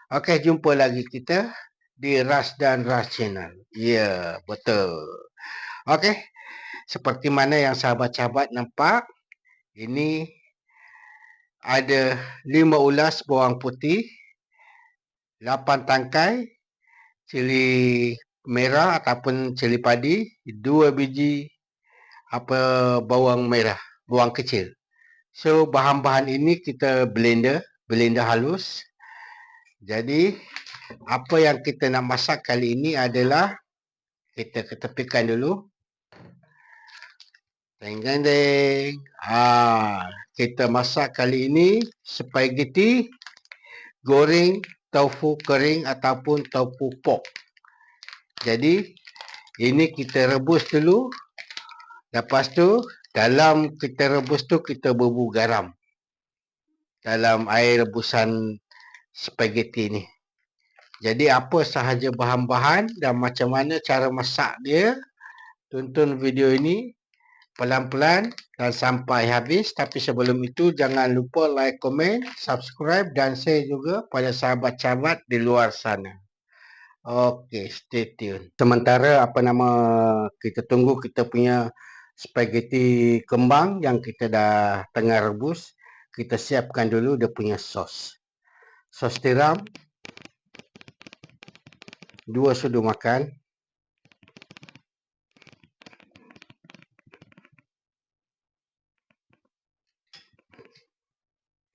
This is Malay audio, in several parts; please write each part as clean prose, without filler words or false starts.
Okey, jumpa lagi kita di Ras dan Ras Channel. Ya, betul. Okey, seperti mana yang sahabat-sahabat nampak, ini ada 5 ulas bawang putih, 8 tangkai cili merah ataupun cili padi, 2 biji bawang merah, bawang kecil. So, bahan-bahan ini kita blender halus. Jadi, apa yang kita nak masak kali ini adalah kita ketepikan dulu. Deng deng deng. Kita masak kali ini spaghetti goreng tofu kering ataupun tofu pork. Jadi ini kita rebus dulu. Lepas tu dalam kita rebus tu kita bubur garam dalam air rebusan spaghetti ni. Jadi apa sahaja bahan-bahan dan macam mana cara masak dia, tonton video ini pelan-pelan dan sampai habis. Tapi sebelum itu jangan lupa like, komen, subscribe dan share juga pada sahabat-sahabat di luar sana. Okey, stay tune. Sementara kita tunggu kita punya spaghetti kembang yang kita dah tengah rebus, kita siapkan dulu dia punya sos. Sos tiram 2 sudu makan.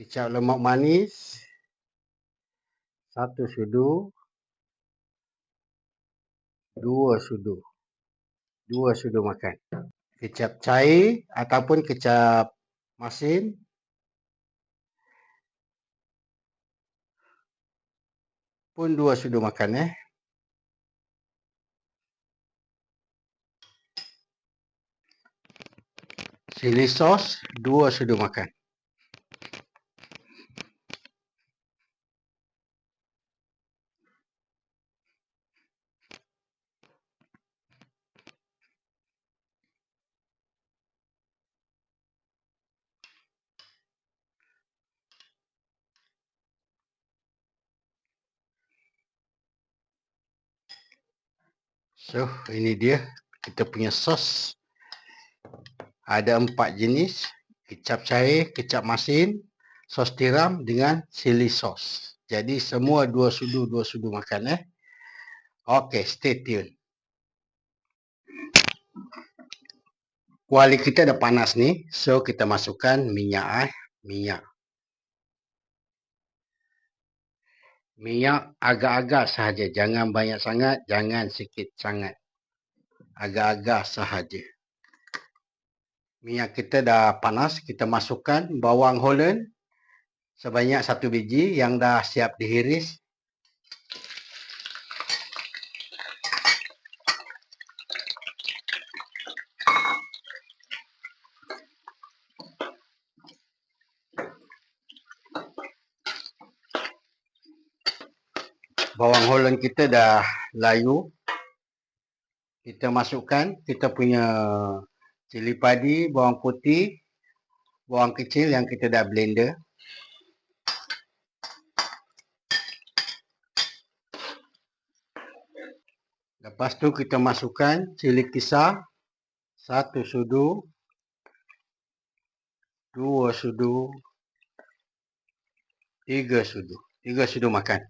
Kicap lemak manis 1 sudu. 2 sudu makan. Kicap cair ataupun kicap masin pun 2 sudu makan. Chili sauce 2 sudu makan. So, ini dia kita punya sos. Ada 4 jenis, kicap cair, kicap masin, sos tiram dengan chili sauce. Jadi semua 2 sudu makan. Okey, stay tune. Kuali kita dah panas ni, so kita masukkan minyak. Minyak agak-agak sahaja, jangan banyak sangat, jangan sikit sangat. Agak-agak sahaja. Minyak kita dah panas, kita masukkan bawang Holland sebanyak 1 biji yang dah siap dihiris. Bawang Holland kita dah layu. Kita masukkan kita punya cili padi, bawang putih, bawang kecil yang kita dah blender. Lepas tu kita masukkan cili kisar 1 sudu, 2 sudu, 3 sudu. 3 sudu makan.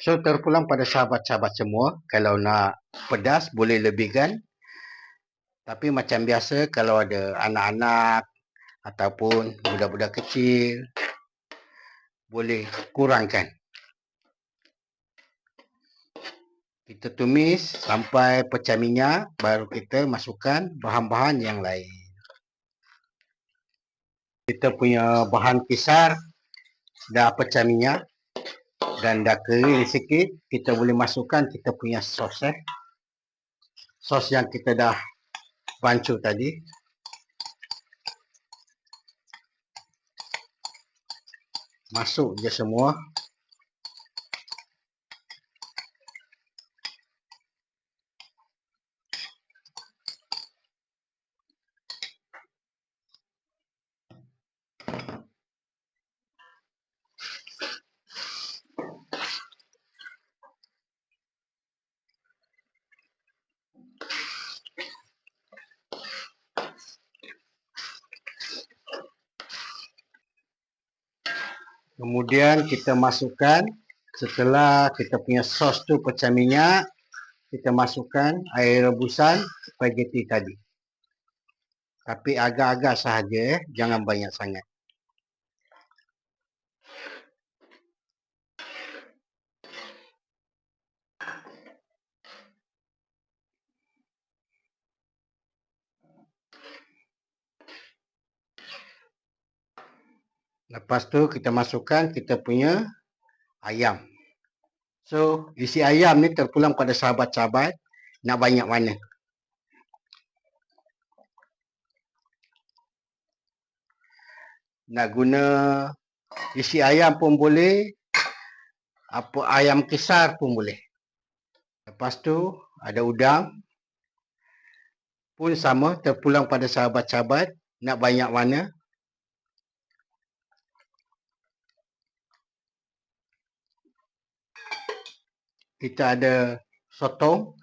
So, terpulang pada sahabat-sahabat semua, kalau nak pedas boleh lebihkan. Tapi macam biasa kalau ada anak-anak ataupun budak-budak kecil, boleh kurangkan. Kita tumis sampai pecah minyak, baru kita masukkan bahan-bahan yang lain. Kita punya bahan kisar dah pecah minyak dan dah kering sikit, kita boleh masukkan kita punya sos. Sos yang kita dah bancuh tadi. Masuk je semua. Kemudian kita masukkan, setelah kita punya sos tu pecah minyak, kita masukkan air rebusan spaghetti tadi. Tapi agak-agak sahaja, jangan banyak sangat. Lepas tu kita masukkan kita punya ayam. So, isi ayam ni terpulang pada sahabat-sahabat nak banyak mana. Nak guna isi ayam pun boleh, apa ayam kesar pun boleh. Lepas tu ada udang pun sama, terpulang pada sahabat-sahabat nak banyak mana. Kita ada sotong.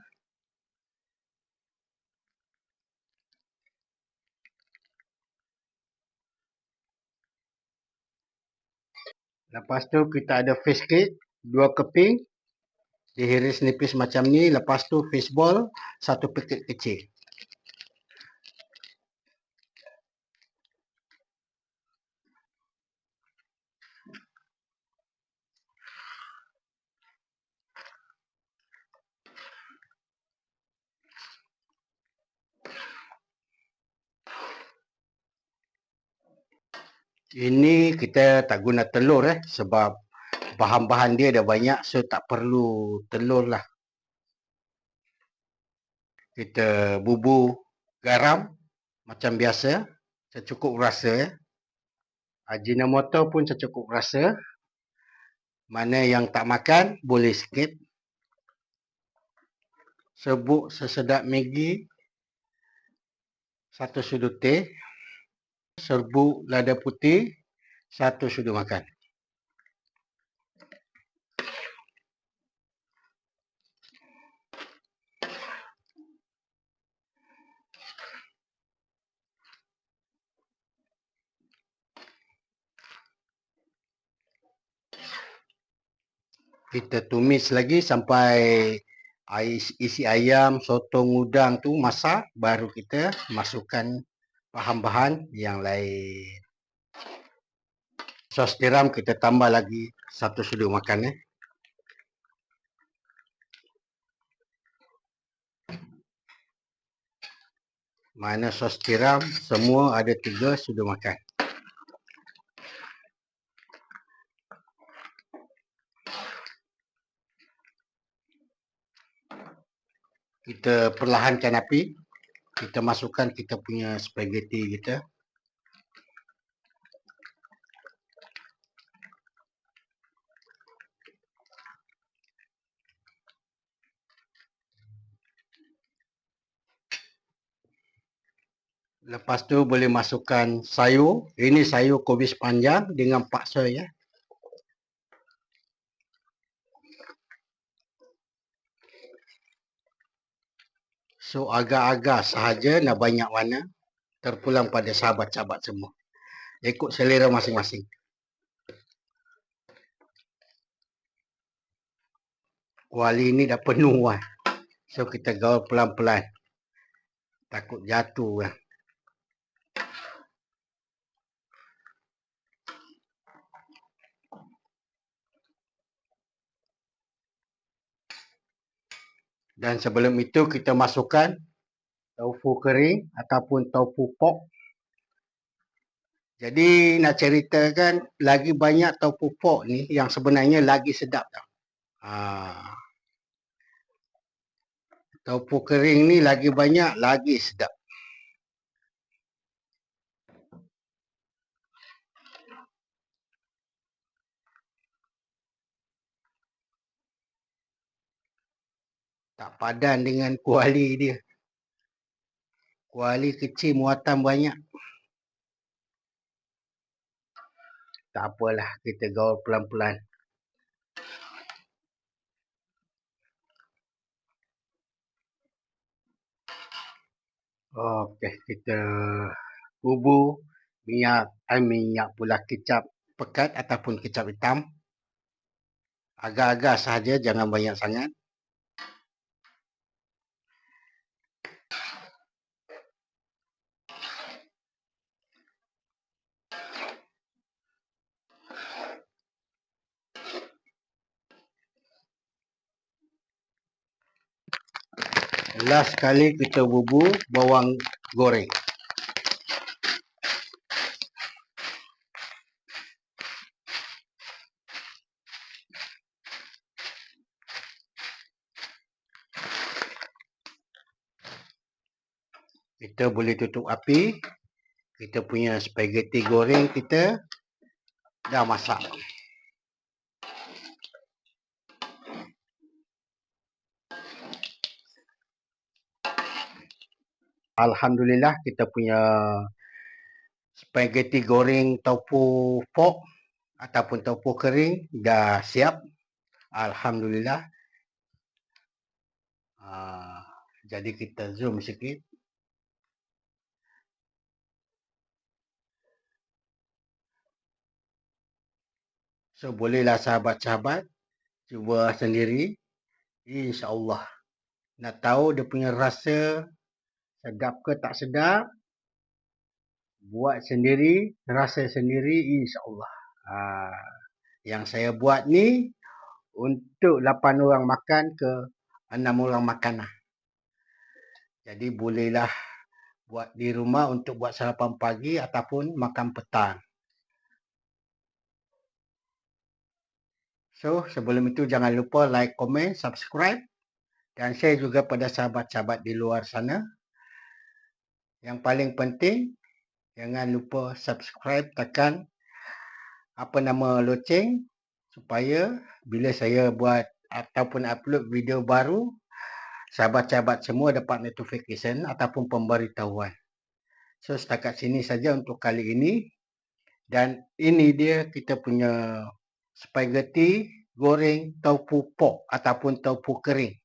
Lepas tu kita ada fish cake, 2 keping. Dihiris nipis macam ni. Lepas tu fish ball, 1 paket kecil. Ini kita tak guna telur sebab bahan-bahan dia dah banyak, so tak perlu telur lah. Kita bubur garam macam biasa, secukup rasa. Ajinomoto pun secukup rasa. Mana yang tak makan boleh skip. Serbuk sesedap Maggi 1 sudu teh. Serbuk lada putih 1 sudu makan. Kita tumis lagi sampai isi ayam, sotong, udang tu masak, baru kita masukkan bahan-bahan yang lain. Sos tiram kita tambah lagi 1 sudu makan. Mana sos tiram semua ada 3 sudu makan. Kita perlahankan api. Kita masukkan kita punya spaghetti kita. Lepas tu boleh masukkan sayur. Ini sayur kubis panjang dengan paksa ya. So agak-agak sahaja nak banyak mana, terpulang pada sahabat-sahabat semua. Ikut selera masing-masing. Kuali ni dah penuh lah. So kita gaul pelan-pelan. Takut jatuh lah. Dan sebelum itu kita masukkan tofu kering ataupun tofu pork. Jadi nak ceritakan lagi banyak tofu pork ni yang sebenarnya lagi sedap tau. Tofu kering ni lagi banyak lagi sedap. Tak padan dengan kuali dia. Kuali kecil muatan banyak. Tak apalah, kita gaul pelan-pelan. Okey, kita bubur minyak pula kicap pekat ataupun kecap hitam. Agak-agak sahaja, jangan banyak sangat. Last sekali kita bubur bawang goreng. Kita boleh tutup api. Kita punya spaghetti goreng kita dah masak. Alhamdulillah, kita punya spaghetti goreng tofu pork ataupun tofu kering dah siap. Alhamdulillah. Jadi kita zoom sikit. So bolehlah sahabat-sahabat cuba sendiri. InsyaAllah. Nak tahu dia punya rasa sedap ke tak sedap? Buat sendiri, rasa sendiri, insyaAllah. Yang saya buat ni untuk 8 orang makan ke 6 orang makan lah. Jadi bolehlah buat di rumah untuk buat sarapan pagi ataupun makan petang. So sebelum itu jangan lupa like, komen, subscribe dan share juga pada sahabat-sahabat di luar sana. Yang paling penting, jangan lupa subscribe, tekan loceng supaya bila saya buat ataupun upload video baru, sahabat-sahabat semua dapat notification ataupun pemberitahuan. So setakat sini saja untuk kali ini. Dan ini dia kita punya spaghetti goreng tofu pork ataupun tofu kering.